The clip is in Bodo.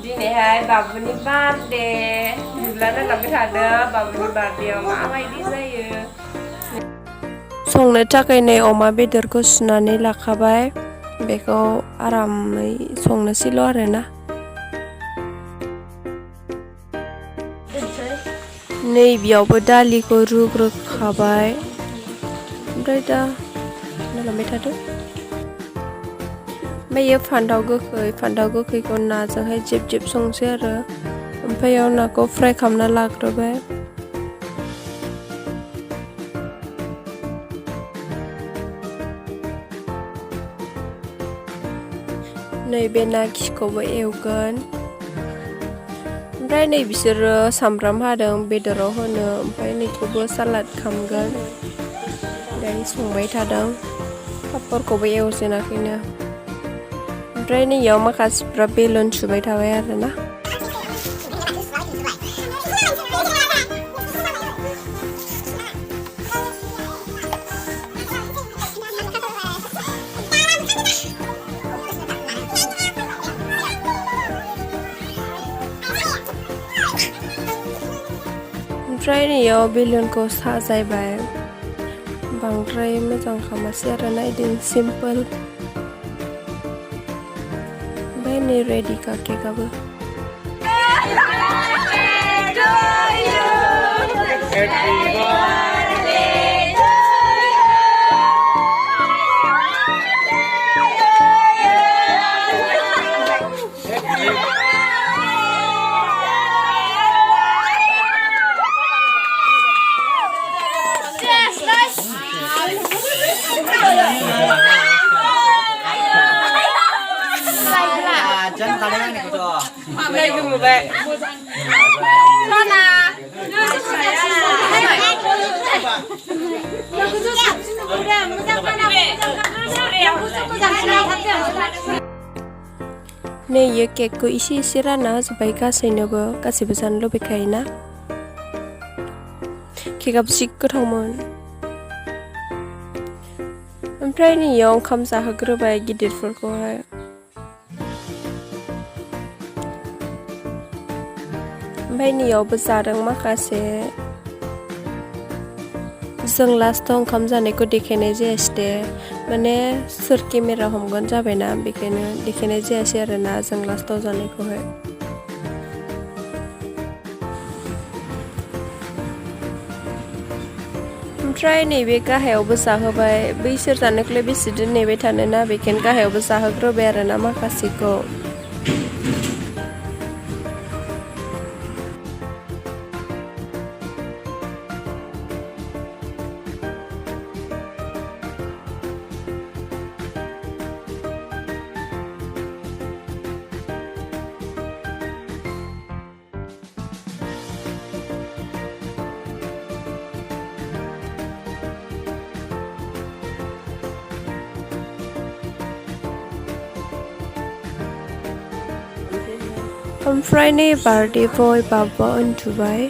दिनैहाय बाबुनि बार्थडे बिदिब्ला नायलांबाय थादो बाबुनि बार्थडेआव माबायदि जायो संनो थाखाय नै अमा बेदरखौ सुनानै लाखाबाय बेखौ आरामै संनोसैल' आरोना नै बेयावबो दालिखौ रुग्रोखाबाय ओमफ्राय दा नायलांबाय थादो ओमफ्राय फान्थाव गोखैखौ नाजोंहाय जेब जेब संसै आरो ओमफ्राय बेयाव नाखौ फ्राय खालामना लाग्रोबाय नैबे ना खिखौबो एवगोन ओमफ्राय नै बिसोरो सामब्राम हादों बेदराव होनो ओमफ्राय नैखौबो सालाद खालामगोन दायो संबाय थादों पापरखौबो एवजेनाखैनो ओमफ्राय नैयाव माखासेफ्रा बेलुन सुबाय थाबाय आरोना ओमफ्राय नैयाव बेलुनखौ साजायबाय बांद्राय मोजां खालामासै आरोना इदिनो सिम्पोल ओमफ्राय नै रेडि का केकआबो नै यो केकखौ एसे रानना होजोब्बाय गासैबो जानो लुबैखायोना केकआबो जि गोथावमोन ओमफ्राय नैयाव ओंखाम जाहोग्रोबाय गिदिरफोरखौहाय ओमफ्राय नैयावबो जादों माखासे जों लास्टाव ओंखाम जानायखौ देखायनाय जायासै दे माने सोर केमेरा हमगोन जाबायना बेखायनो देखायनाय जायासै आरोना जों लास्टाव जानायखौहाय ओमफ्राय नैबे गाहायावबो जाहोबाय बैसोर जानायखौलाय बेसे दिन नेबाय थानोना बेखायनो गाहायावबो जाहोग्रोबाय आरोना माखासेखौ ओमफ्राय नै बार्थडे बय बाबुआ उन्दुबाय